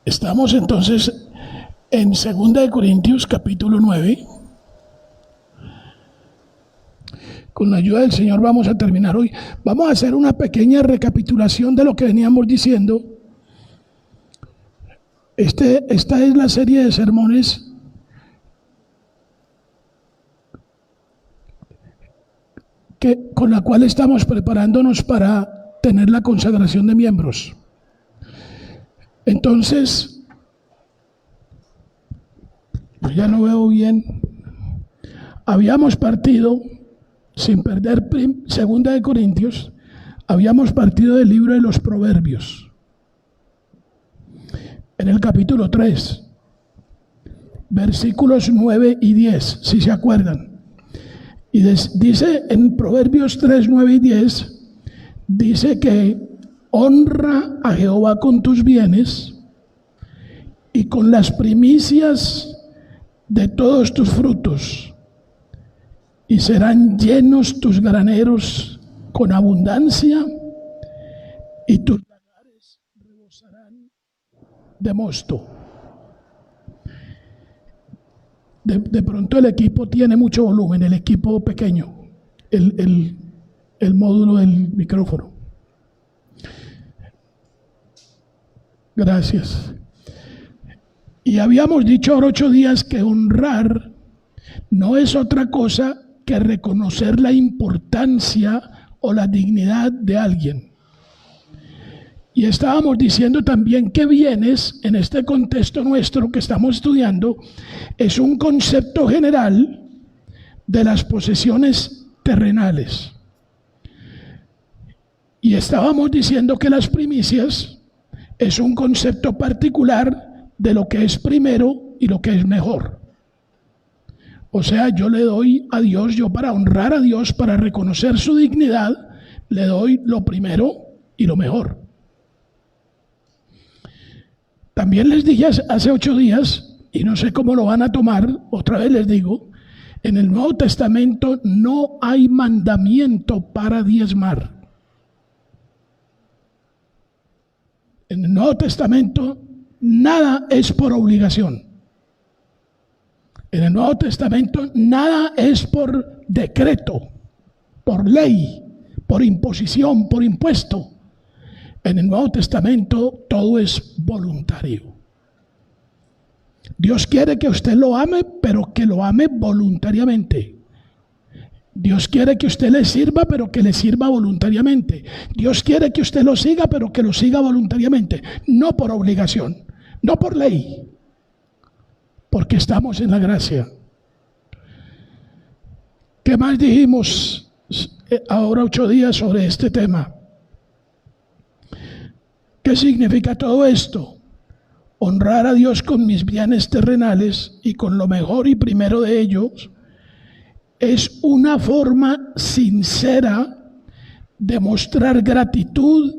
Estamos entonces en 2 Corintios capítulo 9. Con la ayuda del Señor vamos a terminar hoy. Vamos a hacer una pequeña recapitulación de lo que veníamos diciendo. Esta es la serie de sermones con la cual estamos preparándonos para tener la consagración de miembros. Entonces, pues ya no veo bien. Habíamos partido, sin perder 2 de Corintios, habíamos partido del libro de los Proverbios. En el capítulo 3, versículos 9 y 10, si se acuerdan. Y dice en Proverbios 3, 9 y 10, dice que honra a Jehová con tus bienes y con las primicias de todos tus frutos, y serán llenos tus graneros con abundancia, y tus lagares rebosarán de mosto. De pronto el equipo tiene mucho volumen, el equipo pequeño, el módulo del micrófono. Gracias. Y habíamos dicho ahora 8 días que honrar no es otra cosa que reconocer la importancia o la dignidad de alguien. Y estábamos diciendo también que bienes, en este contexto nuestro que estamos estudiando, es un concepto general de las posesiones terrenales. Y estábamos diciendo que las primicias es un concepto particular de lo que es primero y lo que es mejor. O sea, yo le doy a Dios, yo para honrar a Dios, para reconocer su dignidad, le doy lo primero y lo mejor. También les dije hace 8 días, y no sé cómo lo van a tomar, otra vez les digo, en el Nuevo Testamento no hay mandamiento para diezmar. En el Nuevo Testamento nada es por obligación. En el Nuevo Testamento nada es por decreto, por ley, por imposición, por impuesto. En el Nuevo Testamento todo es voluntario. Dios quiere que usted lo ame, pero que lo ame voluntariamente. Dios quiere que usted le sirva, pero que le sirva voluntariamente. Dios quiere que usted lo siga, pero que lo siga voluntariamente. No por obligación, no por ley, porque estamos en la gracia. ¿Qué más dijimos ahora 8 días sobre este tema? ¿Qué significa todo esto? Honrar a Dios con mis bienes terrenales y con lo mejor y primero de ellos es una forma sincera de mostrar gratitud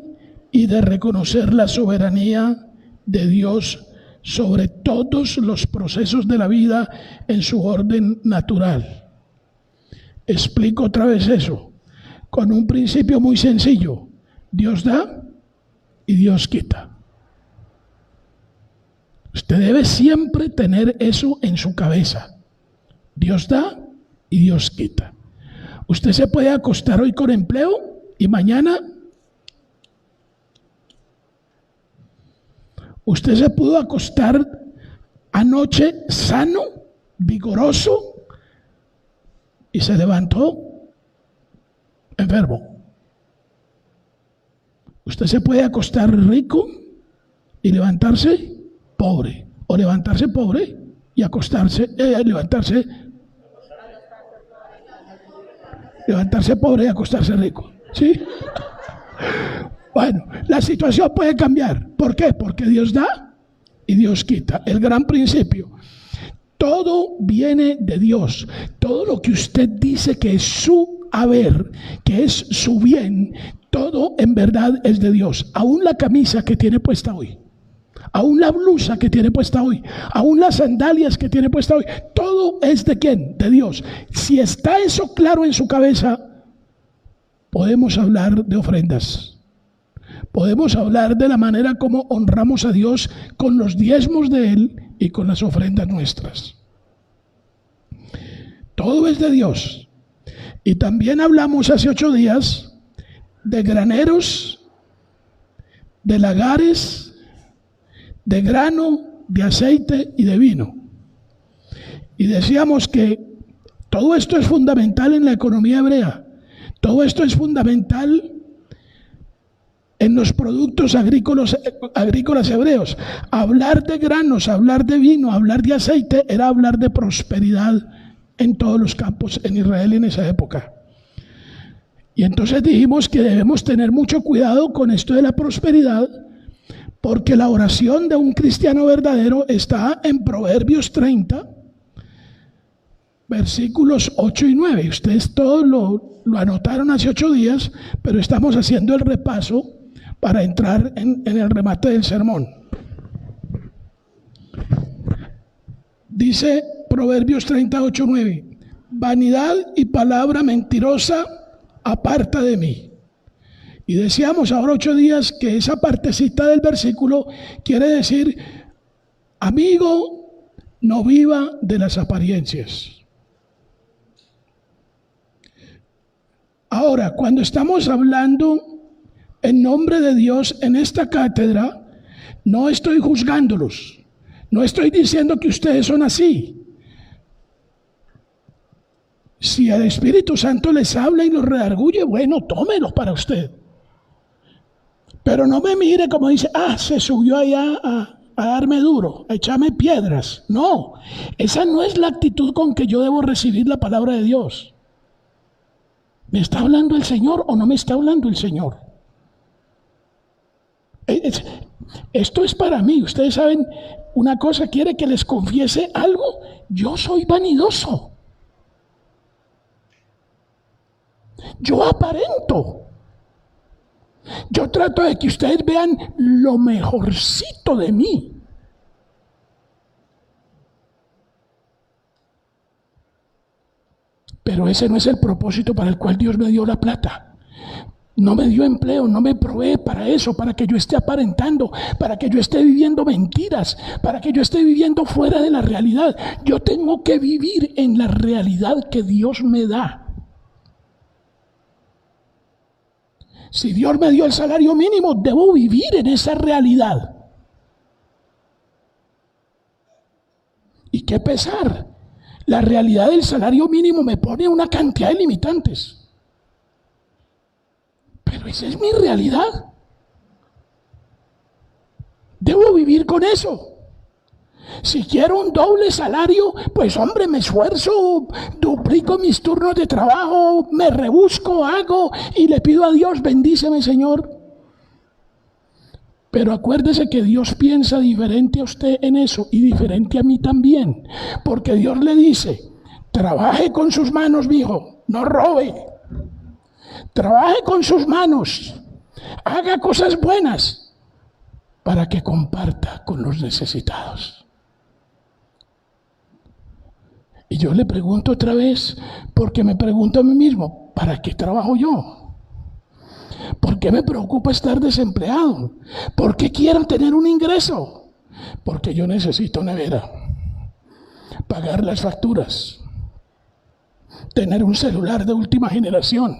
y de reconocer la soberanía de Dios sobre todos los procesos de la vida en su orden natural. Explico otra vez eso, con un principio muy sencillo. Dios da y Dios quita. Usted debe siempre tener eso en su cabeza. Dios da y Dios quita. Usted se puede acostar hoy con empleo y mañana usted se pudo acostar anoche sano, vigoroso, y se levantó enfermo. Usted se puede acostar rico y levantarse pobre, o levantarse pobre y acostarse, levantarse pobre y acostarse rico, ¿sí? Bueno, la situación puede cambiar. ¿Por qué? Porque Dios da y Dios quita. El gran principio. Todo viene de Dios. Todo lo que usted dice que es su haber, que es su bien, todo en verdad es de Dios. Aún la camisa que tiene puesta hoy, aún la blusa que tiene puesta hoy, aún las sandalias que tiene puesta hoy, todo es de ¿quién? De Dios. Si está eso claro en su cabeza, podemos hablar de ofrendas. Podemos hablar de la manera como honramos a Dios con los diezmos de Él y con las ofrendas nuestras. Todo es de Dios. Y también hablamos hace 8 días de graneros, de lagares, de grano, de aceite y de vino. Y decíamos que todo esto es fundamental en la economía hebrea. Todo esto es fundamental en los productos agrícolas hebreos. Hablar de granos, hablar de vino, hablar de aceite era hablar de prosperidad en todos los campos en Israel en esa época. Y entonces dijimos que debemos tener mucho cuidado con esto de la prosperidad, porque la oración de un cristiano verdadero está en Proverbios 30, versículos 8 y 9. Ustedes todos lo anotaron hace 8 días, pero estamos haciendo el repaso para entrar en el remate del sermón. Dice Proverbios 38, 9: vanidad y palabra mentirosa aparta de mí. Y decíamos ahora 8 días que esa partecita del versículo quiere decir: amigo, no viva de las apariencias. Ahora, cuando estamos hablando en nombre de Dios en esta cátedra, no estoy juzgándolos, no estoy diciendo que ustedes son así. Si el Espíritu Santo les habla y los redarguye, bueno, tómelos para usted. Pero no me mire como dice: se subió allá a darme duro, a echarme piedras. No, esa no es la actitud con que yo debo recibir la palabra de Dios. ¿Me está hablando el Señor o no me está hablando el Señor? Esto es para mí. Ustedes saben una cosa, ¿quiere que les confiese algo? Yo soy vanidoso. Yo aparento. Yo trato de que ustedes vean lo mejorcito de mí. Pero ese no es el propósito para el cual Dios me dio la plata. No me dio empleo, no me provee para eso, para que yo esté aparentando, para que yo esté viviendo mentiras, para que yo esté viviendo fuera de la realidad. Yo tengo que vivir en la realidad que Dios me da. Si Dios me dio el salario mínimo, debo vivir en esa realidad. Y qué pesar. La realidad del salario mínimo me pone una cantidad de limitantes. Pero esa es mi realidad. Debo vivir con eso. Si quiero un doble salario, pues hombre, me esfuerzo, duplico mis turnos de trabajo, me rebusco, hago y le pido a Dios: bendíceme, Señor. Pero acuérdese que Dios piensa diferente a usted en eso y diferente a mí también. Porque Dios le dice: trabaje con sus manos, mijo, no robe. Trabaje con sus manos, haga cosas buenas para que comparta con los necesitados. Y yo le pregunto otra vez, porque me pregunto a mí mismo: ¿para qué trabajo yo? ¿Por qué me preocupa estar desempleado? ¿Por qué quiero tener un ingreso? Porque yo necesito nevera, pagar las facturas, tener un celular de última generación,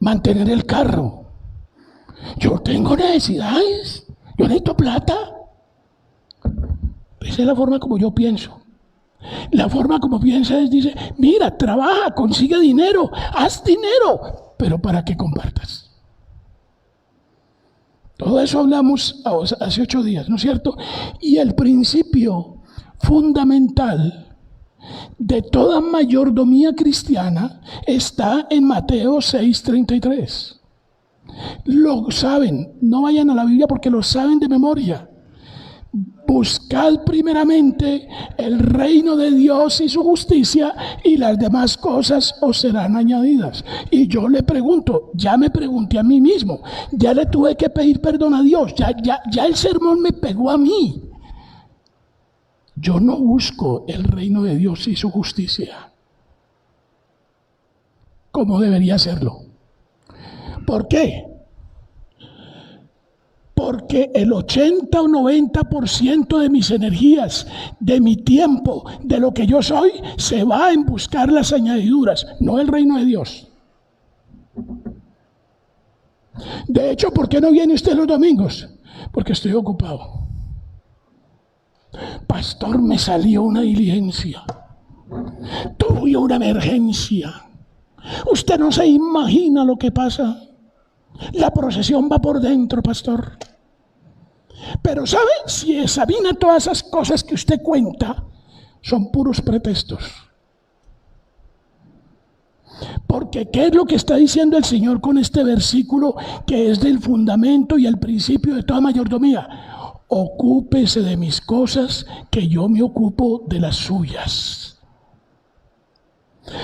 mantener el carro. Yo tengo necesidades, yo necesito plata. Esa es la forma como yo pienso. La forma como piensa es: dice, mira, trabaja, consigue dinero, haz dinero, pero para que compartas. Todo eso hablamos hace 8 días, ¿no es cierto? Y el principio fundamental de toda mayordomía cristiana está en Mateo 6:33. Lo saben, no vayan a la Biblia porque lo saben de memoria. Buscad primeramente el reino de Dios y su justicia, y las demás cosas os serán añadidas. Y yo le pregunto, ya me pregunté a mí mismo, ya le tuve que pedir perdón a Dios, ya el sermón me pegó a mí. Yo no busco el reino de Dios y su justicia como debería hacerlo. ¿Por qué? Porque el 80 o 90% de mis energías, de mi tiempo, de lo que yo soy, se va en buscar las añadiduras, no el reino de Dios. De hecho, ¿por qué no viene usted los domingos? Porque estoy ocupado. Pastor, me salió una diligencia. Tuve una emergencia. Usted no se imagina lo que pasa. La procesión va por dentro, pastor. Pero ¿sabe? Si examina todas esas cosas que usted cuenta, son puros pretextos. Porque ¿qué es lo que está diciendo el Señor con este versículo que es del fundamento y el principio de toda mayordomía? Ocúpese de mis cosas, que yo me ocupo de las suyas.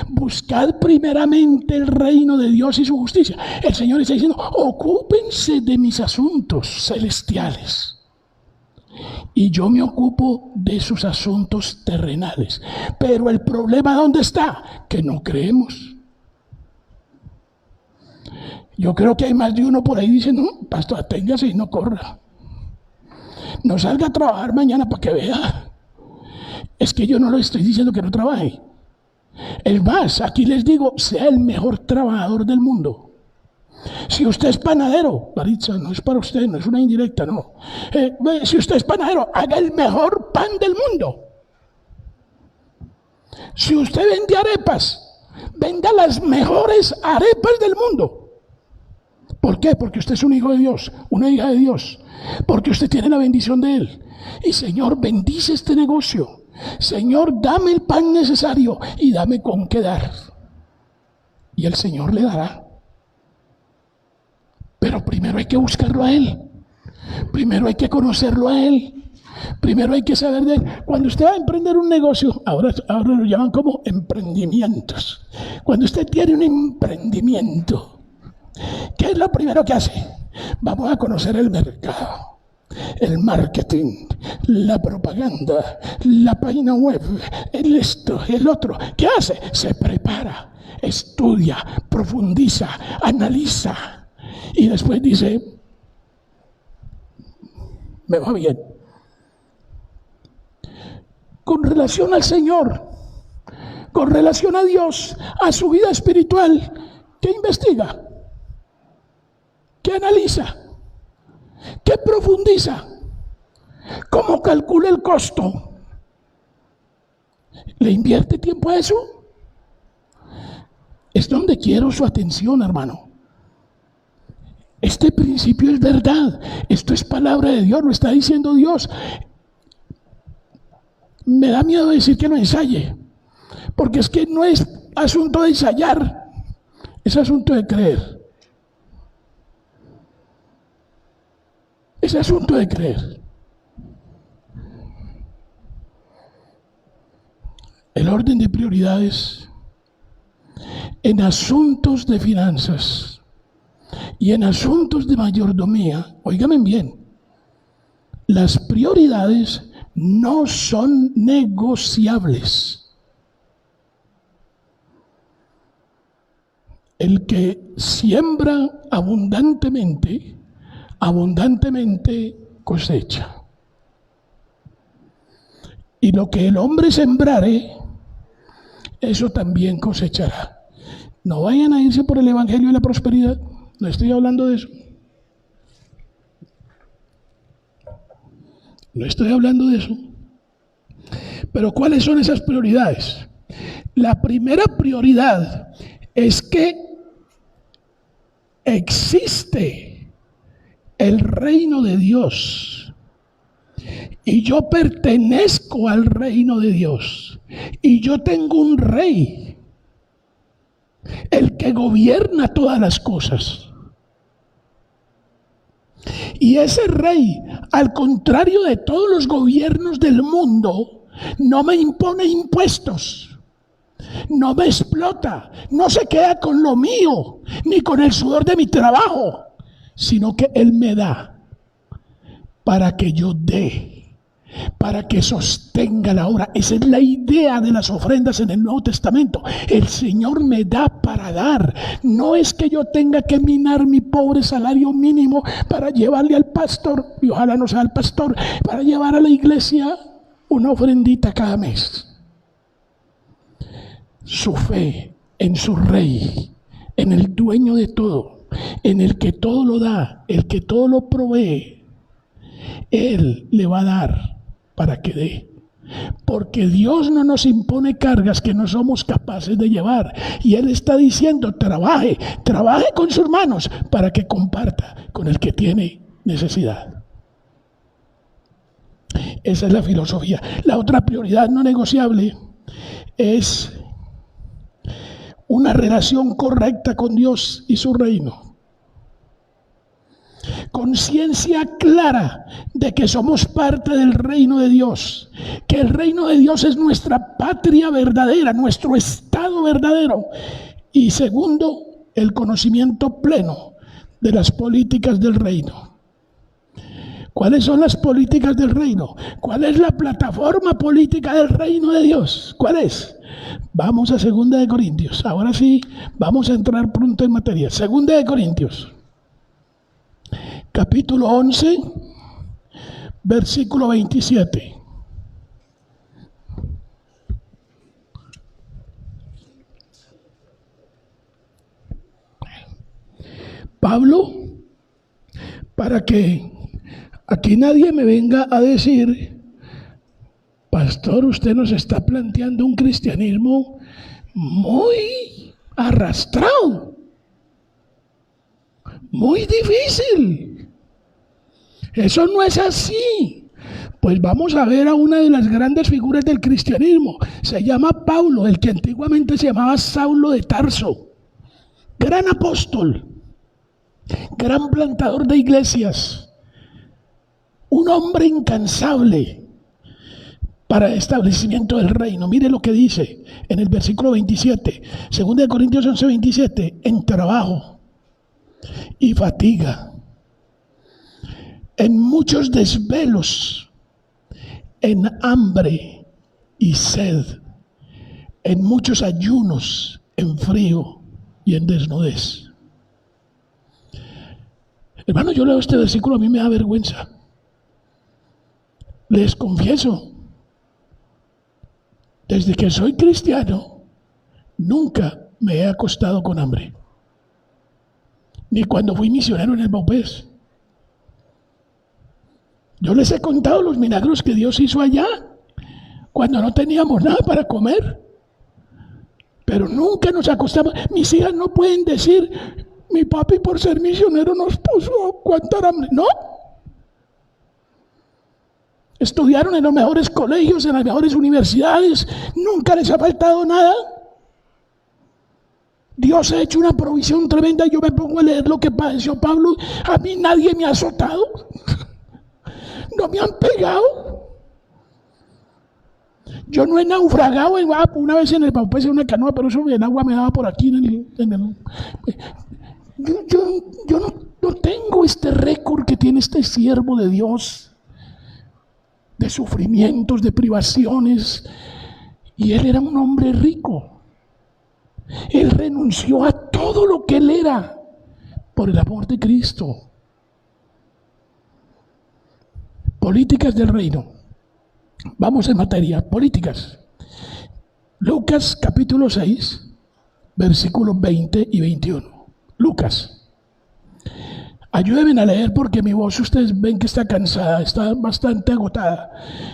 Buscad primeramente el reino de Dios y su justicia. El Señor está diciendo, ocúpense de mis asuntos celestiales y yo me ocupo de sus asuntos terrenales. Pero el problema, ¿dónde está? Que no creemos. Yo creo que hay más de uno por ahí diciendo, no, pastor, aténgase y no corra. No salga a trabajar mañana para que vea. Es que yo no le estoy diciendo que no trabaje. Es más, aquí les digo, sea el mejor trabajador del mundo. Si usted es panadero, Maritza, no es para usted, no es una indirecta, no. Si usted es panadero, haga el mejor pan del mundo. Si usted vende arepas, venda las mejores arepas del mundo. ¿Por qué? Porque usted es un hijo de Dios, una hija de Dios. Porque usted tiene la bendición de Él. Y Señor, bendice este negocio. Señor, dame el pan necesario y dame con qué dar. Y el Señor le dará. Pero primero hay que buscarlo a Él. Primero hay que conocerlo a Él. Primero hay que saber de Él. Cuando usted va a emprender un negocio, ahora lo llaman como emprendimientos. Cuando usted tiene un emprendimiento, ¿qué es lo primero que hace? Vamos a conocer el mercado, el marketing, la propaganda, la página web, el esto, el otro. ¿Qué hace? Se prepara, estudia, profundiza, analiza y después dice, me va bien. Con relación al Señor, con relación a Dios, a su vida espiritual, ¿qué investiga? ¿Qué analiza? ¿Qué profundiza? ¿Cómo calcula el costo? ¿Le invierte tiempo a eso? Es donde quiero su atención, hermano. Este principio es verdad. Esto es palabra de Dios, lo está diciendo Dios. Me da miedo decir que lo ensaye, porque es que no es asunto de ensayar, es asunto de creer. Es asunto de creer. El orden de prioridades en asuntos de finanzas y en asuntos de mayordomía, óigame bien, las prioridades no son negociables. El que siembra abundantemente cosecha. Y lo que el hombre sembrare, eso también cosechará. No vayan a irse por el evangelio de la prosperidad. No estoy hablando de eso. No estoy hablando de eso. Pero ¿cuáles son esas prioridades? La primera prioridad es que existe el reino de Dios y yo pertenezco al reino de Dios y yo tengo un rey, el que gobierna todas las cosas. Y ese rey, al contrario de todos los gobiernos del mundo, no me impone impuestos, no me explota, no se queda con lo mío, ni con el sudor de mi trabajo, sino que Él me da para que yo dé, para que sostenga la obra. Esa es la idea de las ofrendas en el Nuevo Testamento. El Señor me da para para dar. No es que yo tenga que minar mi pobre salario mínimo para llevarle al pastor, y ojalá no sea el pastor, para llevar a la iglesia una ofrendita cada mes. Su fe en su Rey, en el dueño de todo, en el que todo lo da, el que todo lo provee, Él le va a dar para que dé. Porque Dios no nos impone cargas que no somos capaces de llevar. Y Él está diciendo, trabaje con sus manos para que comparta con el que tiene necesidad. Esa es la filosofía. La otra prioridad no negociable es una relación correcta con Dios y su reino. Conciencia clara de que somos parte del reino de Dios, que el reino de Dios es nuestra patria verdadera, nuestro estado verdadero. Y segundo, el conocimiento pleno de las políticas del reino. ¿Cuáles son las políticas del reino? ¿Cuál es la plataforma política del reino de Dios? ¿Cuál es? Vamos a 2 de Corintios. Ahora sí, vamos a entrar pronto en materia. 2 de Corintios. Capítulo 11, versículo 27. Pablo, para que aquí nadie me venga a decir, pastor, usted nos está planteando un cristianismo muy arrastrado, muy difícil. Eso no es así. Pues vamos a ver a una de las grandes figuras del cristianismo. Se llama Pablo, el que antiguamente se llamaba Saulo de Tarso. Gran apóstol, gran plantador de iglesias, un hombre incansable para el establecimiento del reino. Mire lo que dice en el versículo 27, 2 de Corintios 11, 27, en trabajo y fatiga, en muchos desvelos, en hambre y sed, en muchos ayunos, en frío y en desnudez. Hermano, yo leo este versículo, a mí me da vergüenza. Les confieso, desde que soy cristiano, nunca me he acostado con hambre. Ni cuando fui misionero en el Baupés. Yo les he contado los milagros que Dios hizo allá, cuando no teníamos nada para comer. Pero nunca nos acostamos. Mis hijas no pueden decir, mi papi por ser misionero nos puso a aguantar hambre. No. Estudiaron en los mejores colegios, en las mejores universidades. Nunca les ha faltado nada. Dios ha hecho una provisión tremenda. Yo me pongo a leer lo que padeció Pablo. A mí nadie me ha azotado. No me han pegado. Yo no he naufragado una vez en el Baupés en una canoa, pero eso el agua me daba por aquí yo no tengo este récord que tiene este siervo de Dios, de sufrimientos, de privaciones. Y él era un hombre rico. Él renunció a todo lo que él era por el amor de Cristo. Políticas del reino. Vamos en materia. Políticas. Lucas capítulo 6, versículos 20 y 21. Lucas. Ayúdenme a leer porque mi voz, ustedes ven que está cansada, está bastante agotada.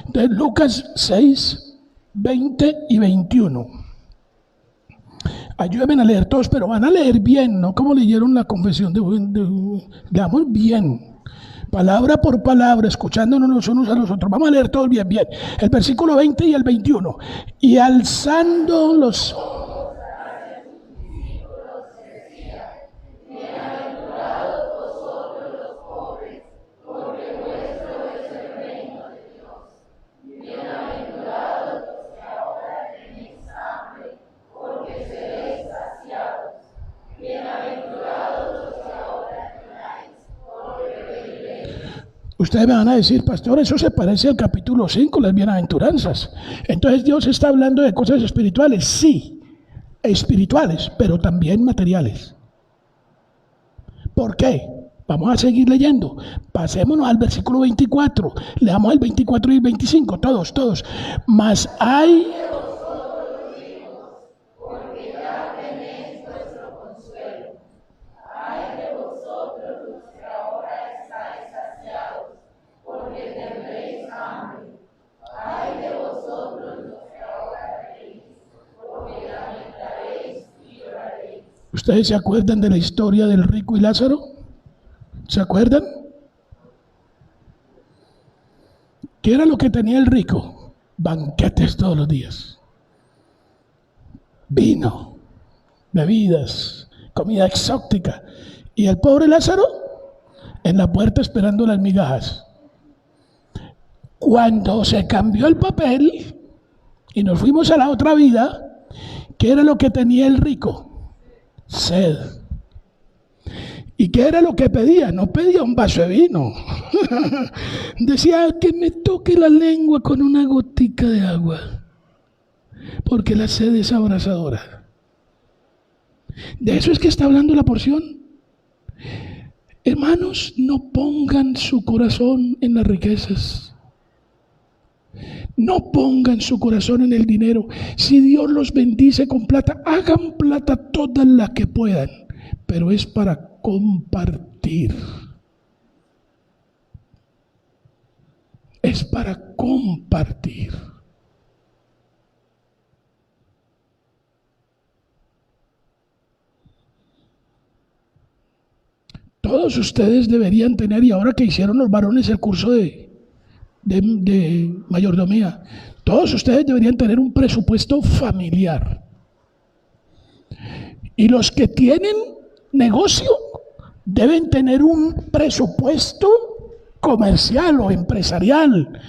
Entonces, Lucas 6, 20 y 21. Ayúdenme a leer todos, pero van a leer bien, no como leyeron la confesión leamos bien. Palabra por palabra, escuchándonos los unos a los otros. Vamos a leer todos bien. El versículo 20 y el 21. Y alzando los... Ustedes me van a decir, pastor, eso se parece al capítulo 5, las bienaventuranzas. Entonces Dios está hablando de cosas espirituales. Sí, espirituales, pero también materiales. ¿Por qué? Vamos a seguir leyendo. Pasémonos al versículo 24. Leamos el 24 y el 25, todos. Mas hay... ¿Ustedes se acuerdan de la historia del rico y Lázaro? ¿Se acuerdan? ¿Qué era lo que tenía el rico? Banquetes todos los días. Vino, bebidas, comida exótica. ¿Y el pobre Lázaro? En la puerta esperando las migajas. Cuando se cambió el papel y nos fuimos a la otra vida, ¿qué era lo que tenía el rico? Sed. ¿Y qué era lo que pedía? No pedía un vaso de vino. Decía que me toque la lengua con una gotica de agua, porque la sed es abrasadora. De eso es que está hablando la porción. Hermanos, no pongan su corazón en las riquezas. No pongan su corazón en el dinero. Si Dios los bendice con plata, hagan plata toda la que puedan, pero es para compartir. Es para compartir. Todos ustedes deberían tener, y ahora que hicieron los varones el curso de mayordomía, todos ustedes deberían tener un presupuesto familiar. Y los que tienen negocio deben tener un presupuesto comercial o empresarial.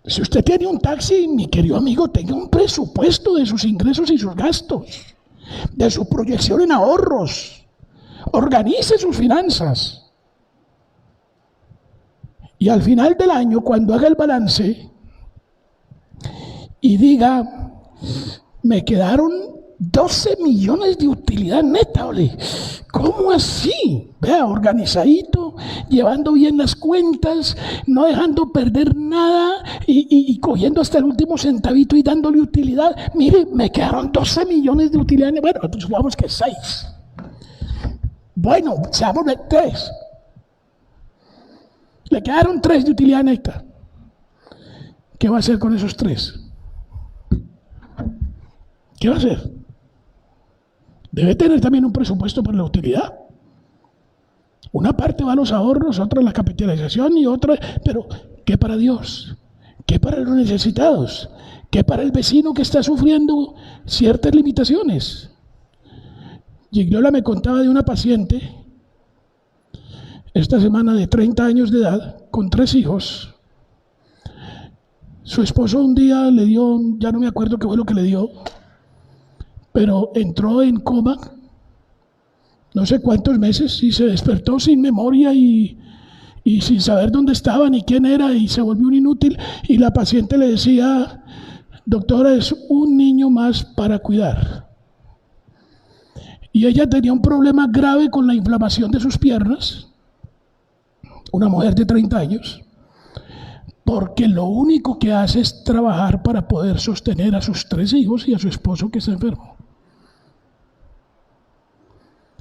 Si usted tiene un taxi, mi querido amigo, tenga un presupuesto de sus ingresos y sus gastos, de su proyección en ahorros. Organice sus finanzas. Y al final del año, cuando haga el balance y diga, me quedaron 12 millones de utilidad neta, ole. ¿Cómo así? Vea, organizadito, llevando bien las cuentas, no dejando perder nada y cogiendo hasta el último centavito y dándole utilidad. Mire, me quedaron 12 millones de utilidad. Bueno, pues supongamos que 6. Bueno, seamos de 3. Le quedaron 3 de utilidad neta. ¿Qué va a hacer con esos 3? ¿Qué va a hacer? Debe tener también un presupuesto para la utilidad. Una parte va a los ahorros, otra a la capitalización y otra... Pero, ¿qué para Dios? ¿Qué para los necesitados? ¿Qué para el vecino que está sufriendo ciertas limitaciones? Gigliola me contaba de una paciente esta semana de 30 años de edad, con 3 hijos. Su esposo un día le dio, ya no me acuerdo qué fue lo que le dio, pero entró en coma, no sé cuántos meses, y se despertó sin memoria y sin saber dónde estaba ni quién era, y se volvió un inútil. Y la paciente le decía, doctora, es un niño más para cuidar. Y ella tenía un problema grave con la inflamación de sus piernas, una mujer de 30 años, porque lo único que hace es trabajar para poder sostener a sus 3 hijos y a su esposo que está enfermo.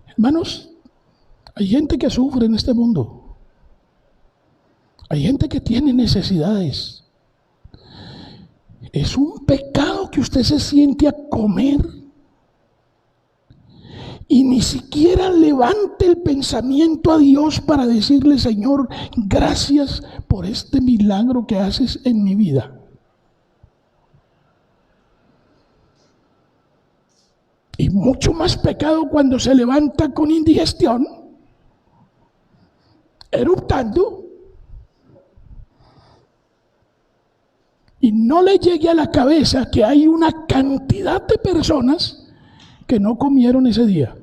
Hermanos, hay gente que sufre en este mundo. Hay gente que tiene necesidades. Es un pecado que usted se siente a comer y ni siquiera levante el pensamiento a Dios para decirle, Señor, gracias por este milagro que haces en mi vida. Y mucho más pecado cuando se levanta con indigestión, eruptando, y no le llegue a la cabeza que hay una cantidad de personas que no comieron ese día.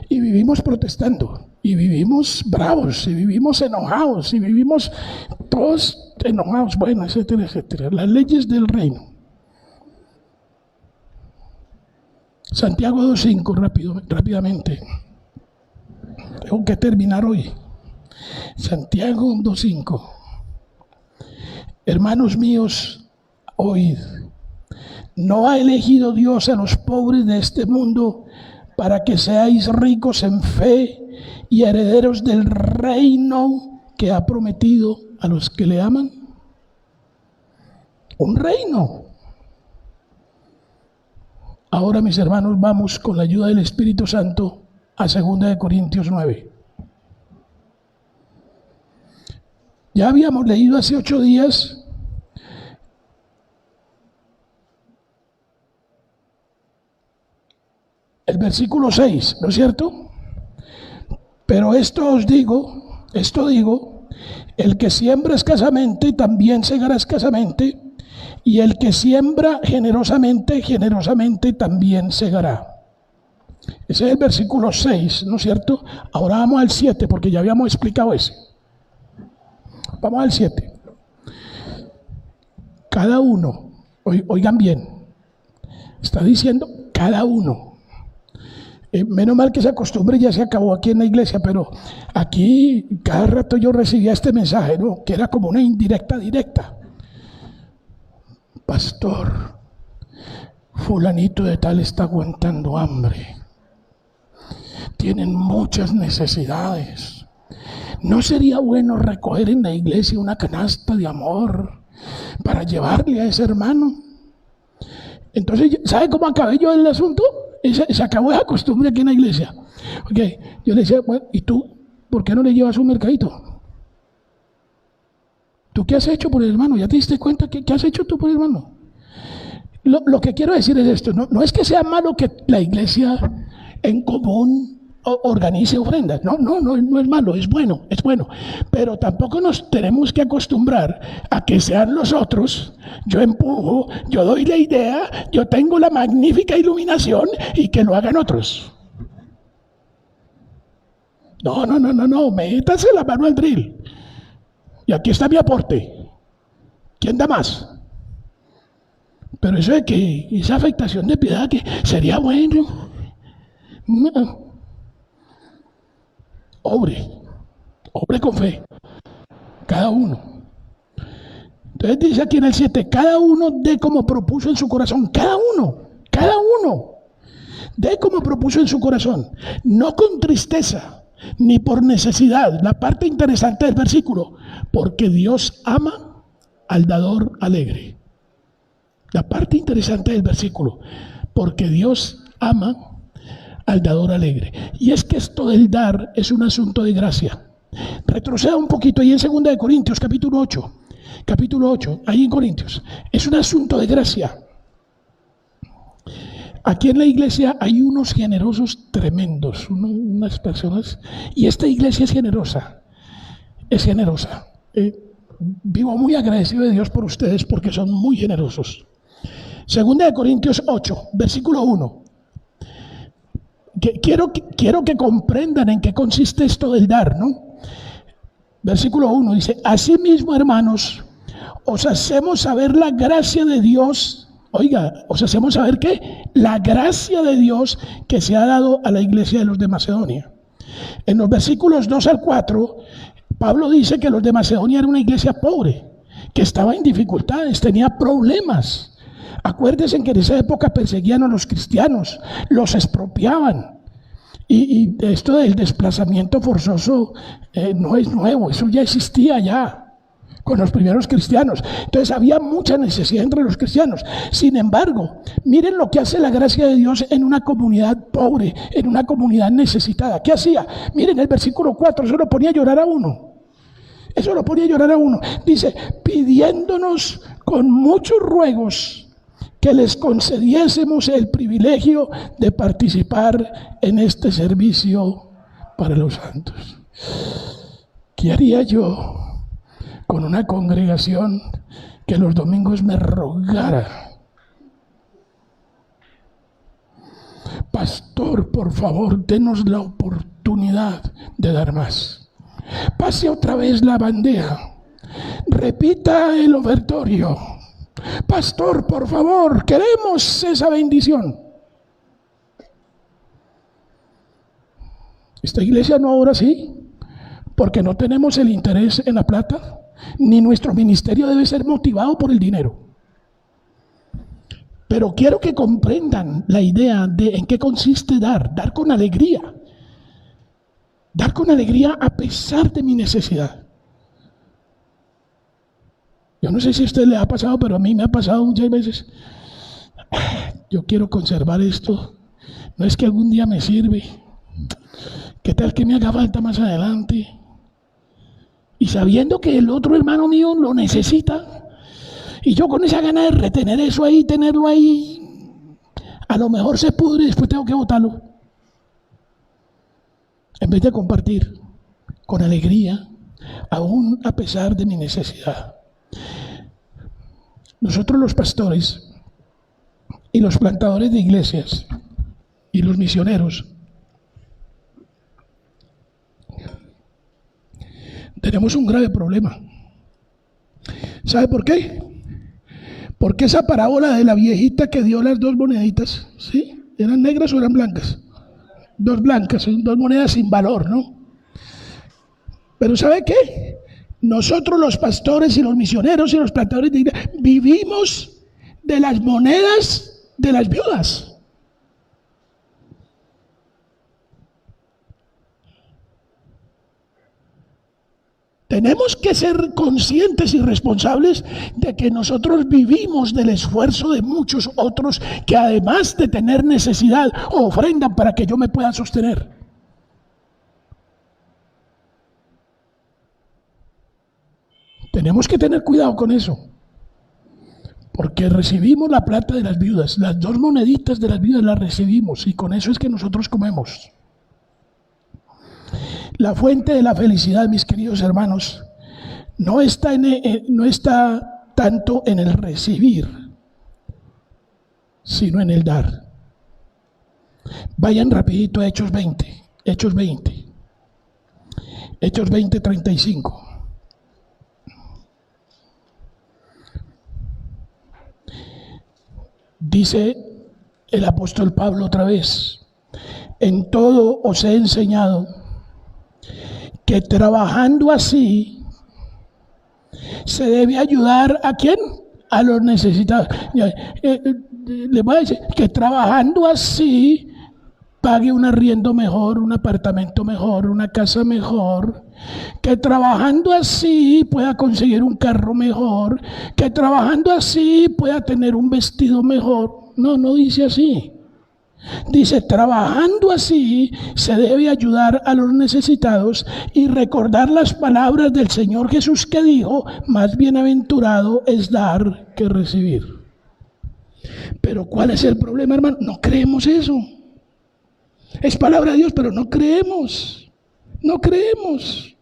Y vivimos protestando. Y vivimos bravos, y vivimos enojados, y vivimos todos enojados, bueno, etcétera, etcétera. Las leyes del reino. Santiago 2:5, rápidamente. Tengo que terminar hoy. Santiago 2:5. Hermanos míos, oíd. ¿No ha elegido Dios a los pobres de este mundo para que seáis ricos en fe y herederos del reino que ha prometido a los que le aman? Un reino. Ahora, mis hermanos, vamos con la ayuda del Espíritu Santo a 2 Corintios 9. Ya habíamos leído hace 8 días el versículo 6, ¿no es cierto? Pero esto digo, el que siembra escasamente también segará escasamente, y el que siembra generosamente, generosamente también segará. Ese es el versículo 6, ¿no es cierto? Ahora vamos al 7, porque ya habíamos explicado ese. Vamos al 7. Cada uno, oigan bien, está diciendo cada uno. Menos mal que esa costumbre ya se acabó aquí en la iglesia, pero aquí cada rato yo recibía este mensaje, ¿no? Que era como una indirecta directa. Pastor, fulanito de tal está aguantando hambre. Tienen muchas necesidades. ¿No sería bueno recoger en la iglesia una canasta de amor para llevarle a ese hermano? Entonces, ¿sabe cómo acabé yo el asunto? Se acabó esa costumbre aquí en la iglesia. Okay. Yo le decía, bueno, ¿y tú por qué no le llevas un mercadito? ¿Tú qué has hecho por el hermano? ¿Ya te diste cuenta qué has hecho tú por el hermano? Lo que quiero decir es esto, no es que sea malo que la iglesia en común organice ofrendas, no es malo, es bueno, pero tampoco nos tenemos que acostumbrar a que sean los otros. Yo empujo, yo doy la idea, yo tengo la magnífica iluminación y que lo hagan otros. No, métase la mano al drill. Y aquí está mi aporte. ¿Quién da más? Pero eso de que esa afectación de piedad que sería bueno. No. Obre con fe. Cada uno. Entonces dice aquí en el 7, cada uno dé como propuso en su corazón. Cada uno. Dé como propuso en su corazón. No con tristeza, ni por necesidad. La parte interesante del versículo. Porque Dios ama al dador alegre. La parte interesante del versículo. Porque Dios ama al dador alegre. Y es que esto del dar es un asunto de gracia. Retroceda un poquito ahí en 2 Corintios, capítulo 8, ahí en Corintios. Es un asunto de gracia. Aquí en la iglesia hay unos generosos tremendos, unas personas, y esta iglesia es generosa. Vivo muy agradecido de Dios por ustedes porque son muy generosos. 2 Corintios 8, versículo 1. Quiero que comprendan en qué consiste esto del dar, ¿no? Versículo 1 dice, asimismo, hermanos, os hacemos saber la gracia de Dios. Oiga, os hacemos saber ¿qué? La gracia de Dios que se ha dado a la iglesia de los de Macedonia. En los versículos 2 al 4, Pablo dice que los de Macedonia era una iglesia pobre, que estaba en dificultades, tenía problemas. Acuérdense que en esa época perseguían a los cristianos, los expropiaban. Y esto del desplazamiento forzoso no es nuevo, eso ya existía ya con los primeros cristianos. Entonces había mucha necesidad entre los cristianos. Sin embargo, miren lo que hace la gracia de Dios en una comunidad pobre, en una comunidad necesitada. ¿Qué hacía? Miren el versículo 4, eso lo ponía a llorar a uno. Dice, pidiéndonos con muchos ruegos que les concediésemos el privilegio de participar en este servicio para los santos. ¿Qué haría yo con una congregación que los domingos me rogara pastor, por favor, denos la oportunidad de dar más. Pase otra vez la bandeja. Repita el ofertorio. Pastor, por favor, queremos esa bendición. Esta iglesia no ora así, porque no tenemos el interés en la plata, ni nuestro ministerio debe ser motivado por el dinero. Pero quiero que comprendan la idea de en qué consiste dar con alegría. Dar con alegría a pesar de mi necesidad. Yo no sé si a usted le ha pasado, pero a mí me ha pasado muchas veces. Yo quiero conservar esto. No es que algún día me sirve. ¿Qué tal que me haga falta más adelante? Y sabiendo que el otro hermano mío lo necesita, y yo con esa gana de retener eso ahí, tenerlo ahí, a lo mejor se pudre y después tengo que botarlo. En vez de compartir con alegría, aún a pesar de mi necesidad. Nosotros los pastores y los plantadores de iglesias y los misioneros tenemos un grave problema. ¿Sabe por qué? Porque esa parábola de la viejita que dio las 2 moneditas, ¿sí? ¿Eran negras o eran blancas? 2 blancas, 2 monedas sin valor, ¿no? Pero ¿sabe qué? Nosotros los pastores y los misioneros y los plantadores de iglesia vivimos de las monedas de las viudas. Tenemos que ser conscientes y responsables de que nosotros vivimos del esfuerzo de muchos otros que además de tener necesidad ofrendan para que yo me pueda sostener. Tenemos que tener cuidado con eso, porque recibimos la plata de las viudas, las 2 moneditas de las viudas las recibimos y con eso es que nosotros comemos. La fuente de la felicidad, mis queridos hermanos, no está tanto en el recibir, sino en el dar. Vayan rapidito a Hechos 20, Hechos 35. Dice el apóstol Pablo otra vez: en todo os he enseñado que trabajando así se debe ayudar ¿a quién? A los necesitados. Le voy a decir que trabajando así pague un arriendo mejor, un apartamento mejor, una casa mejor, que trabajando así pueda conseguir un carro mejor, que trabajando así pueda tener un vestido mejor. No, no dice así. Dice, trabajando así se debe ayudar a los necesitados y recordar las palabras del Señor Jesús que dijo, más bienaventurado es dar que recibir. Pero ¿cuál es el problema, hermano? No creemos eso. Es palabra de Dios, pero no creemos. No creemos.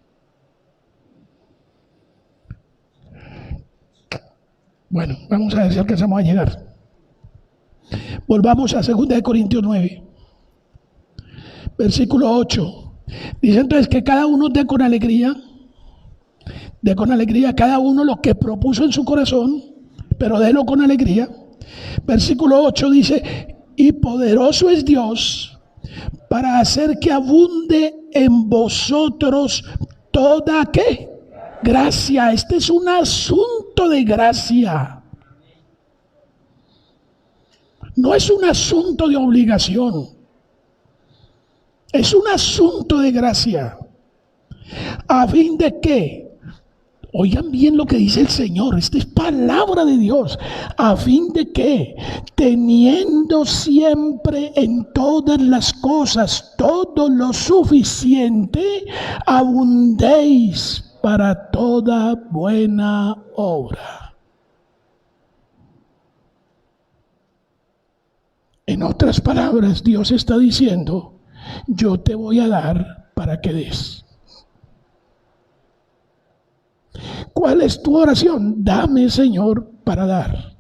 Bueno, vamos a ver si alcanzamos a llegar. Volvamos a 2 Corintios 9, versículo 8. Dice entonces que cada uno dé con alegría cada uno lo que propuso en su corazón, pero délo con alegría. Versículo 8 dice, y poderoso es Dios para hacer que abunde en vosotros toda ¿qué? Gracia. Este es un asunto de gracia. No es un asunto de obligación. Es un asunto de gracia. ¿A fin de qué? Oigan bien lo que dice el Señor. Esta es palabra de Dios. ¿A fin de qué? Teniendo siempre en todas las cosas todo lo suficiente, abundéis para toda buena obra. En otras palabras, Dios está diciendo, yo te voy a dar para que des. ¿Cuál es tu oración? Dame, Señor, para dar.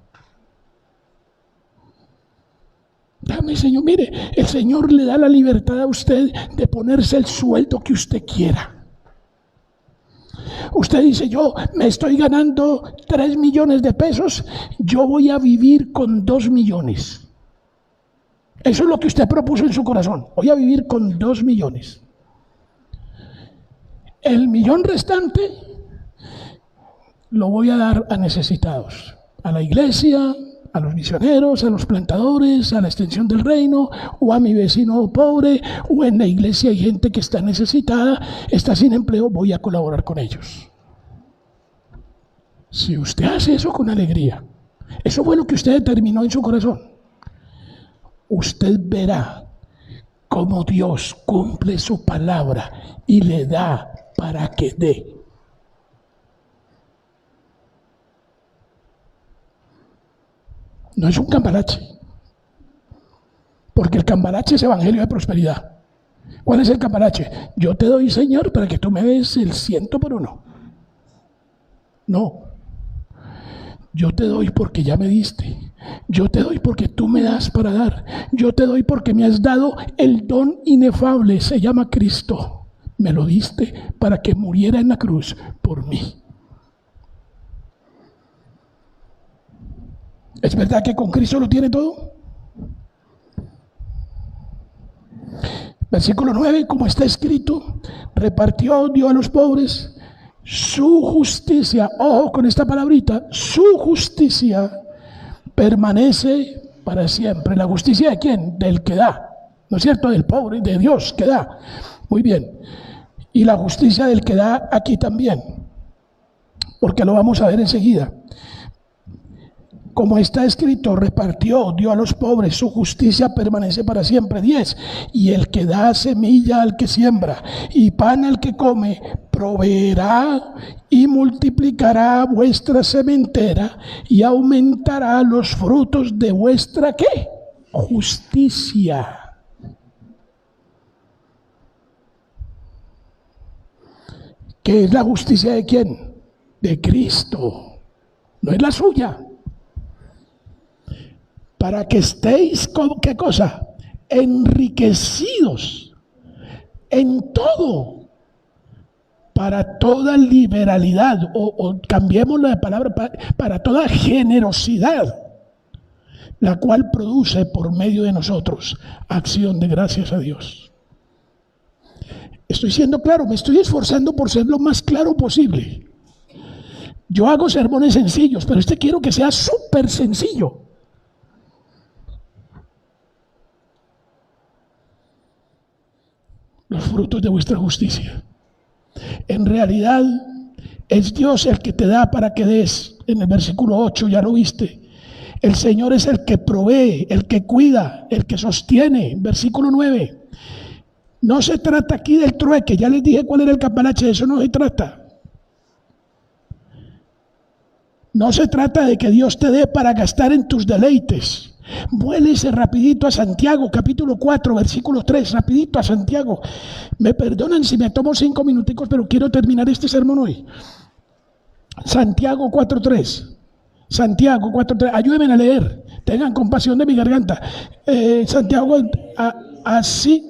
Dame, Señor. Mire, el Señor le da la libertad a usted de ponerse el sueldo que usted quiera. Usted dice, yo me estoy ganando 3 millones de pesos, yo voy a vivir con 2 millones. Eso es lo que usted propuso en su corazón. Voy a vivir con 2 millones. El millón restante lo voy a dar a necesitados, a la iglesia, a los misioneros, a los plantadores, a la extensión del reino, o a mi vecino pobre, o en la iglesia hay gente que está necesitada, está sin empleo, voy a colaborar con ellos. Si usted hace eso con alegría, eso fue lo que usted determinó en su corazón, usted verá cómo Dios cumple su palabra y le da para que dé. No es un cambalache, porque el cambalache es evangelio de prosperidad. ¿Cuál es el cambalache? Yo te doy, Señor, para que tú me des el 100 por 1. No, yo te doy porque ya me diste. Yo te doy porque tú me das para dar. Yo te doy porque me has dado el don inefable, se llama Cristo. Me lo diste para que muriera en la cruz por mí. ¿Es verdad que con Cristo lo tiene todo? Versículo 9, como está escrito, repartió, dio a los pobres, su justicia, ojo con esta palabrita, su justicia permanece para siempre. ¿La justicia de quién? Del que da, ¿no es cierto? Del pobre, de Dios que da. Muy bien. Y la justicia del que da aquí también, porque lo vamos a ver enseguida. Como está escrito, repartió, dio a los pobres, su justicia permanece para siempre. 10. Y el que da semilla al que siembra y pan al que come, proveerá y multiplicará vuestra sementera y aumentará los frutos de vuestra, ¿qué? Justicia. ¿Qué es la justicia de quién? De Cristo. No es la suya. Para que estéis, ¿qué cosa? Enriquecidos en todo, para toda liberalidad, o cambiemos la palabra, para toda generosidad, la cual produce por medio de nosotros acción de gracias a Dios. Estoy siendo claro, me estoy esforzando por ser lo más claro posible. Yo hago sermones sencillos, pero quiero que sea súper sencillo. Los frutos de vuestra justicia. En realidad, es Dios el que te da para que des. En el versículo 8, ya lo viste. El Señor es el que provee, el que cuida, el que sostiene. Versículo 9. No se trata aquí del trueque, ya les dije cuál era el cambalache, de eso no se trata. No se trata de que Dios te dé para gastar en tus deleites. Vuélese rapidito a Santiago, capítulo 4, versículo 3, rapidito a Santiago. Me perdonan si me tomo 5 minuticos, pero quiero terminar este sermón hoy. Santiago 4:3. Santiago 4:3. Ayúdenme a leer. Tengan compasión de mi garganta. Santiago, así.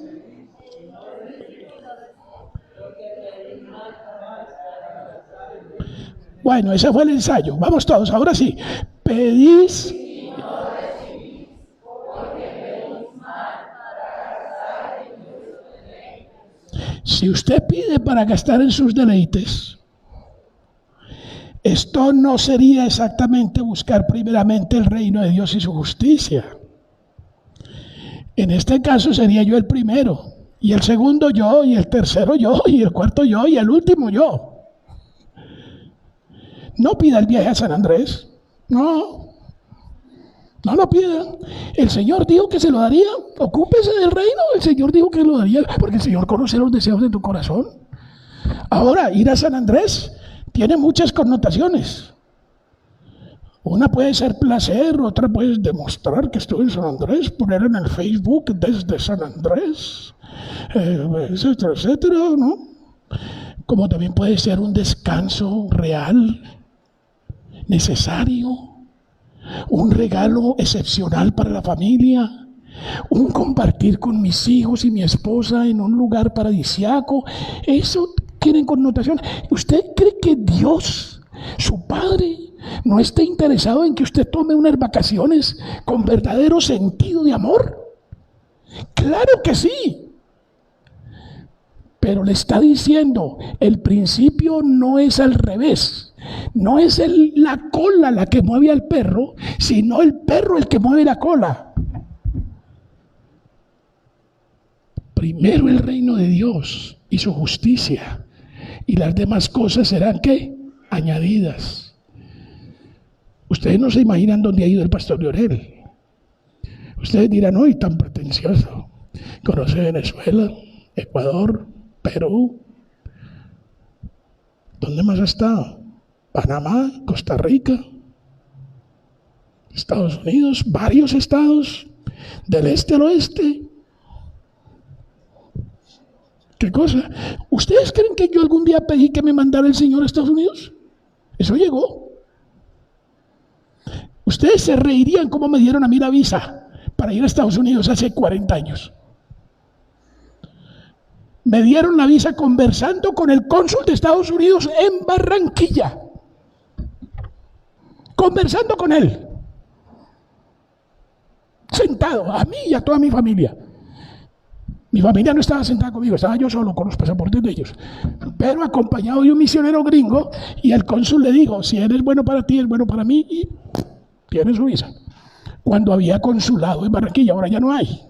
Bueno, ese fue el ensayo. Vamos todos, ahora sí. Pedís. Si usted pide para gastar en sus deleites, esto no sería exactamente buscar primeramente el reino de Dios y su justicia. En este caso sería yo el primero, y el segundo yo, y el tercero yo, y el cuarto yo, y el último yo. No pida el viaje a San Andrés, no lo pida. El Señor dijo que se lo daría. Ocúpese del reino. El Señor dijo que lo daría, porque el Señor conoce los deseos de tu corazón. Ahora, ir a San Andrés tiene muchas connotaciones. Una puede ser placer, otra puede demostrar que estuve en San Andrés, poner en el Facebook desde San Andrés, etcétera, etcétera, ¿no? Como también puede ser un descanso real, necesario, un regalo excepcional para la familia, un compartir con mis hijos y mi esposa en un lugar paradisíaco, eso tiene connotación. ¿Usted cree que Dios, su Padre, no está interesado en que usted tome unas vacaciones con verdadero sentido de amor? Claro que sí. Pero le está diciendo, el principio no es al revés. No es la cola la que mueve al perro, sino el perro el que mueve la cola. Primero el reino de Dios y su justicia, y las demás cosas serán, ¿qué? Añadidas. Ustedes no se imaginan dónde ha ido el pastor Leonel. Ustedes dirán, hoy tan pretencioso. Conoce Venezuela, Ecuador, Perú. ¿Dónde más ha estado? Panamá, Costa Rica, Estados Unidos, varios estados, del este al oeste. ¿Qué cosa? ¿Ustedes creen que yo algún día pedí que me mandara el Señor a Estados Unidos? Eso llegó. Ustedes se reirían cómo me dieron a mí la visa para ir a Estados Unidos hace 40 años. Me dieron la visa conversando con el cónsul de Estados Unidos en Barranquilla. Conversando con él. Sentado, a mí y a toda mi familia. Mi familia no estaba sentada conmigo, estaba yo solo con los pasaportes de ellos. Pero acompañado de un misionero gringo, y el cónsul le dijo, si eres bueno para ti, es bueno para mí, y tiene su visa. Cuando había consulado en Barranquilla, ahora ya no hay.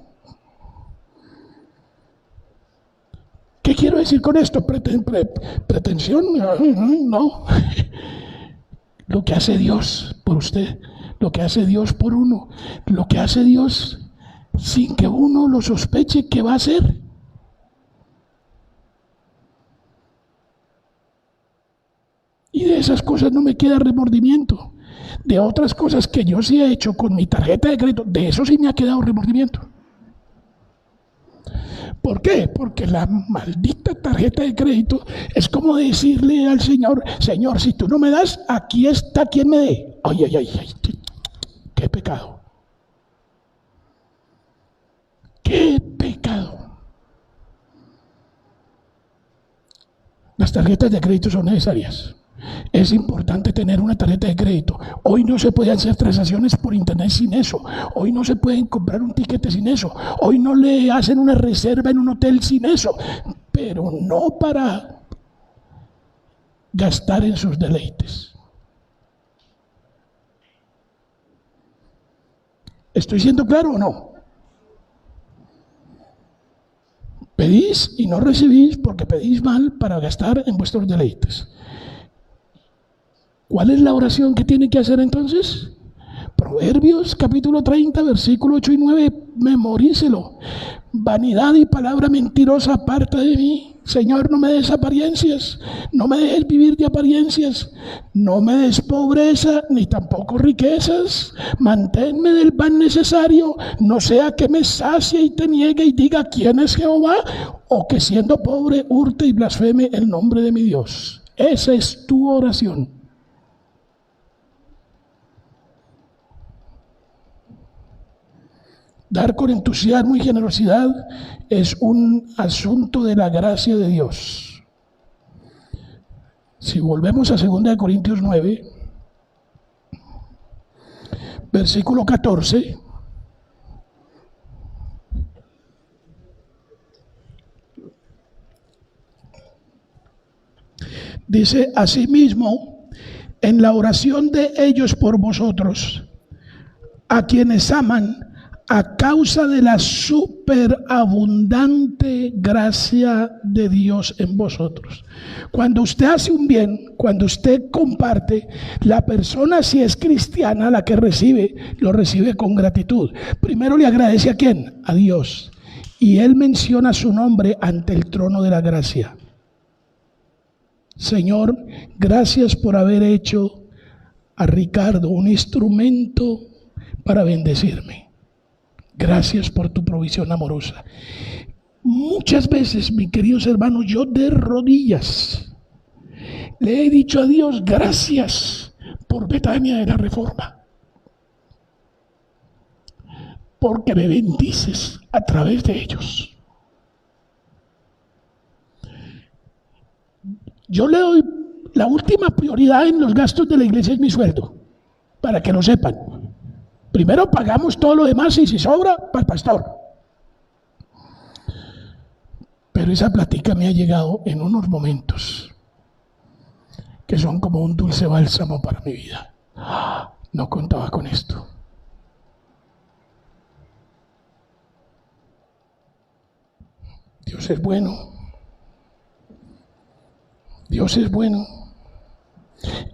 ¿Qué quiero decir con esto? ¿Pretensión? No. Lo que hace Dios por usted, lo que hace Dios por uno, lo que hace Dios sin que uno lo sospeche que va a hacer. Y de esas cosas no me queda remordimiento. De otras cosas que yo sí he hecho con mi tarjeta de crédito, de eso sí me ha quedado remordimiento. ¿Por qué? Porque la maldita tarjeta de crédito es como decirle al Señor, Señor, si tú no me das, aquí está quien me dé. Ay, ay, ay, ay, qué pecado. ¡Qué pecado! Las tarjetas de crédito son necesarias. Es importante tener una tarjeta de crédito. Hoy no se pueden hacer transacciones por internet sin eso. Hoy no se pueden comprar un tiquete sin eso. Hoy no le hacen una reserva en un hotel sin eso. Pero no para gastar en sus deleites. ¿Estoy siendo claro o no? Pedís y no recibís porque pedís mal para gastar en vuestros deleites. ¿Cuál es la oración que tiene que hacer entonces? Proverbios capítulo 30, versículo 8 y 9, memorícelo. Vanidad y palabra mentirosa aparta de mí. Señor, no me des apariencias, no me dejes vivir de apariencias, no me des pobreza, ni tampoco riquezas. Manténme del pan necesario, no sea que me sacie y te niegue y diga quién es Jehová, o que siendo pobre hurte y blasfeme el nombre de mi Dios. Esa es tu oración. Dar con entusiasmo y generosidad es un asunto de la gracia de Dios. Si volvemos a 2 Corintios 9, versículo 14, dice, asimismo, en la oración de ellos por vosotros, a quienes aman, a causa de la superabundante gracia de Dios en vosotros. Cuando usted hace un bien, cuando usted comparte, la persona, si es cristiana, la que recibe, lo recibe con gratitud. Primero le agradece ¿a quién? A Dios. Y él menciona su nombre ante el trono de la gracia. Señor, gracias por haber hecho a Ricardo un instrumento para bendecirme. Gracias por tu provisión amorosa. Muchas veces, mis queridos hermanos, yo de rodillas le he dicho a Dios, gracias por Betania de la Reforma. porque me bendices a través de ellos. Yo le doy la última prioridad en los gastos de la iglesia, es mi sueldo, para que lo sepan. Primero pagamos todo lo demás y si sobra, para el pastor. Pero esa plática me ha llegado en unos momentos que son como un dulce bálsamo para mi vida. No contaba con esto. Dios es bueno. Dios es bueno.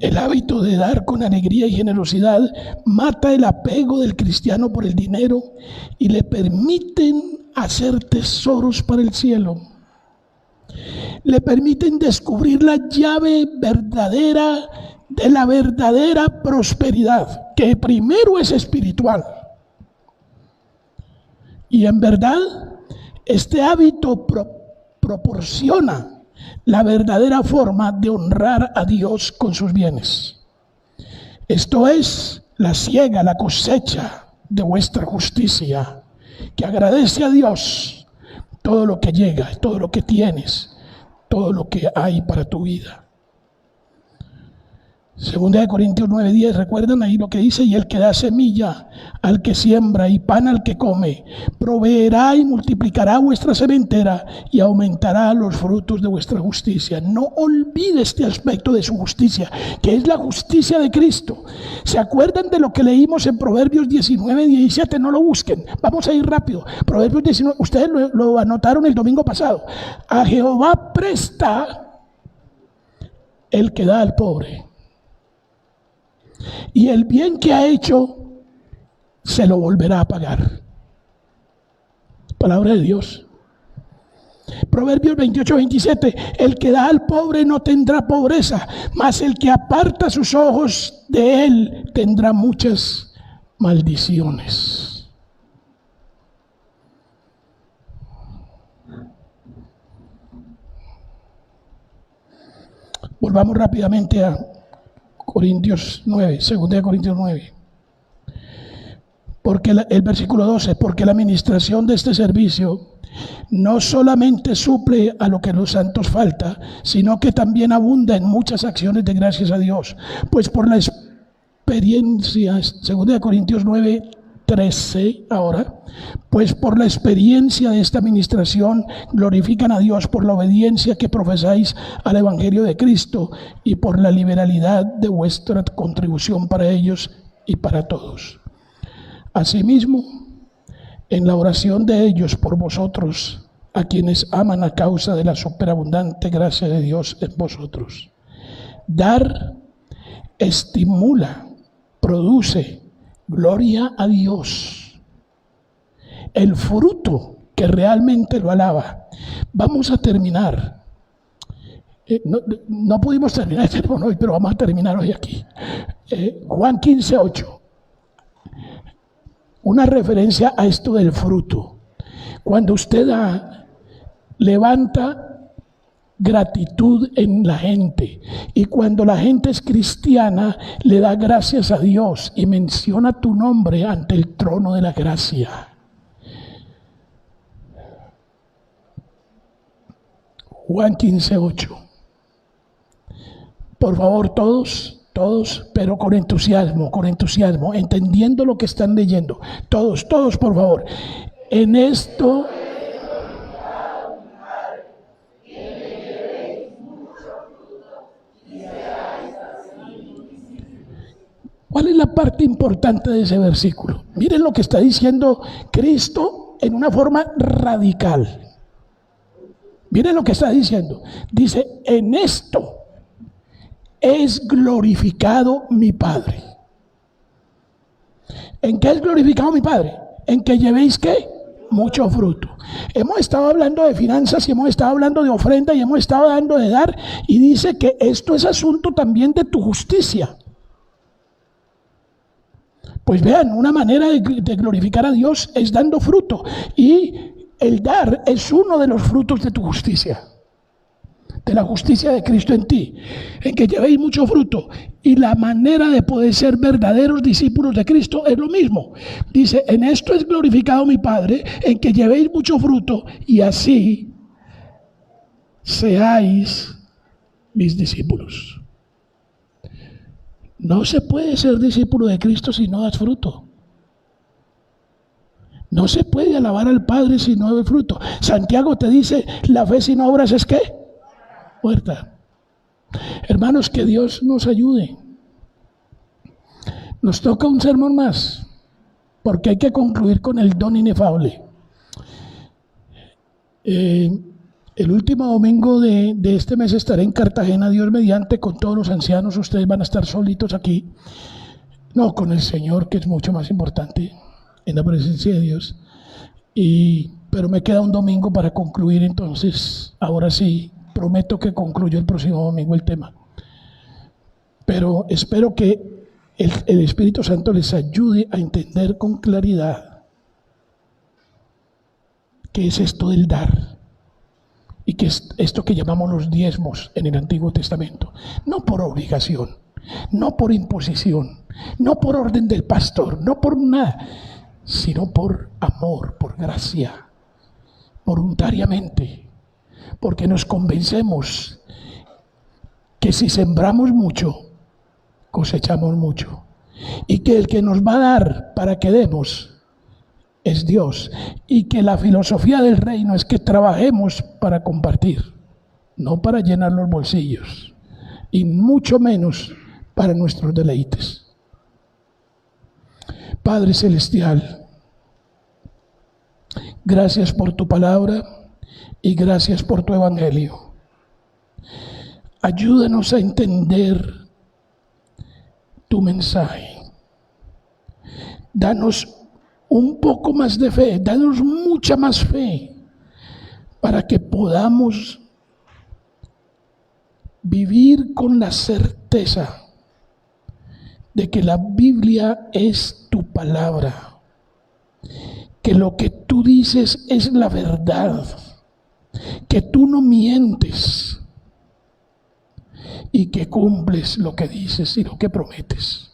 El hábito de dar con alegría y generosidad mata el apego del cristiano por el dinero y le permiten hacer tesoros para el cielo. Le permiten descubrir la llave verdadera de la verdadera prosperidad, que primero es espiritual. Y en verdad, este hábito proporciona la verdadera forma de honrar a Dios con sus bienes. Esto es la siega, la cosecha de vuestra justicia, que agradece a Dios todo lo que llega, todo lo que tienes, todo lo que hay para tu vida. Segunda de Corintios 9:10, recuerdan ahí lo que dice: y el que da semilla al que siembra y pan al que come, proveerá y multiplicará vuestra sementera y aumentará los frutos de vuestra justicia. No olvide este aspecto de su justicia, que es la justicia de Cristo. ¿Se acuerdan de lo que leímos en Proverbios 19:17? No lo busquen, vamos a ir rápido. Proverbios 19, ustedes lo anotaron el domingo pasado. A Jehová presta el que da al pobre, y el bien que ha hecho se lo volverá a pagar. Palabra de Dios. Proverbios 28:27, el que da al pobre no tendrá pobreza, mas el que aparta sus ojos de él tendrá muchas maldiciones. Volvamos rápidamente a Corintios 9, 2 Corintios 9. Porque el versículo 12, porque la administración de este servicio no solamente suple a lo que los santos falta, sino que también abunda en muchas acciones de gracias a Dios. Pues por la experiencia, 2 Corintios 9, 13 ahora, pues por la experiencia de esta administración glorifican a Dios por la obediencia que profesáis al Evangelio de Cristo y por la liberalidad de vuestra contribución para ellos y para todos. Asimismo, en la oración de ellos por vosotros, a quienes aman a causa de la superabundante gracia de Dios en vosotros. Dar estimula, produce gloria a Dios, el fruto que realmente lo alaba. Vamos a terminar. No pudimos terminar el sermón hoy, pero vamos a terminar hoy aquí. Juan 15:8. Una referencia a esto del fruto. Cuando usted da, levanta gratitud en la gente, y cuando la gente es cristiana le da gracias a Dios y menciona tu nombre ante el trono de la gracia. Juan 15:8. Por favor, todos, pero con entusiasmo, entendiendo lo que están leyendo. Todos, por favor. En esto ¿cuál es la parte importante de ese versículo? Miren lo que está diciendo Cristo en una forma radical. Miren lo que está diciendo. Dice, en esto es glorificado mi Padre. ¿En qué es glorificado mi Padre? En que llevéis ¿qué? Mucho fruto. Hemos estado hablando de finanzas y hemos estado hablando de ofrenda y hemos estado hablando de dar, y dice que esto es asunto también de tu justicia. Pues vean, una manera de glorificar a Dios es dando fruto, y el dar es uno de los frutos de tu justicia. de la justicia de Cristo en ti, en que llevéis mucho fruto. Y la manera de poder ser verdaderos discípulos de Cristo es lo mismo. Dice, en esto es glorificado mi Padre, en que llevéis mucho fruto y así seáis mis discípulos. No se puede ser discípulo de Cristo si no das fruto. No se puede alabar al Padre si no da fruto. Santiago te dice, la fe sin obras es ¿qué? Muerta. Hermanos, que Dios nos ayude. Nos toca un sermón más, porque hay que concluir con el don inefable. El último domingo de este mes estaré en Cartagena, Dios mediante, con todos los ancianos. Ustedes van a estar solitos aquí. No, con el Señor, que es mucho más importante, en la presencia de Dios. Pero me queda un domingo para concluir, entonces, ahora sí, prometo que concluyo el próximo domingo el tema. Pero espero que el Espíritu Santo les ayude a entender con claridad qué es esto del dar y qué es esto que llamamos los diezmos en el Antiguo Testamento. No por obligación, no por imposición, no por orden del pastor, no por nada, sino por amor, por gracia, voluntariamente, porque nos convencemos que si sembramos mucho, cosechamos mucho, y que el que nos va a dar para que demos es Dios, y que la filosofía del reino es que trabajemos para compartir, no para llenar los bolsillos, y mucho menos para nuestros deleites. Padre Celestial, gracias por tu palabra y gracias por tu evangelio. Ayúdanos a entender tu mensaje. Danos un poco más de fe, danos mucha más fe para que podamos vivir con la certeza de que la Biblia es tu palabra, que lo que tú dices es la verdad, que tú no mientes y que cumples lo que dices y lo que prometes.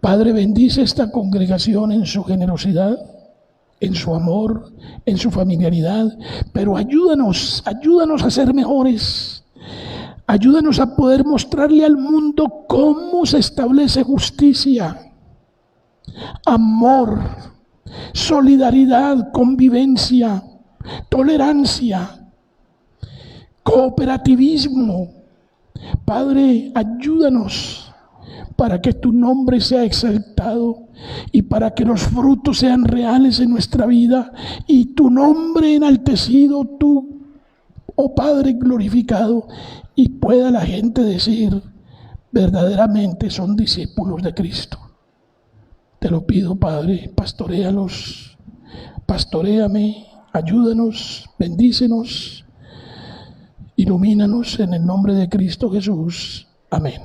Padre, bendice esta congregación en su generosidad, en su amor, en su familiaridad, pero ayúdanos a ser mejores. Ayúdanos a poder mostrarle al mundo cómo se establece justicia, amor, solidaridad, convivencia, tolerancia, cooperativismo. Padre, ayúdanos para que tu nombre sea exaltado y para que los frutos sean reales en nuestra vida y tu nombre enaltecido, tú, oh Padre, glorificado, y pueda la gente decir, verdaderamente son discípulos de Cristo. Te lo pido, Padre, pastoréalos, pastoréame, ayúdanos, bendícenos, ilumínanos en el nombre de Cristo Jesús. Amén.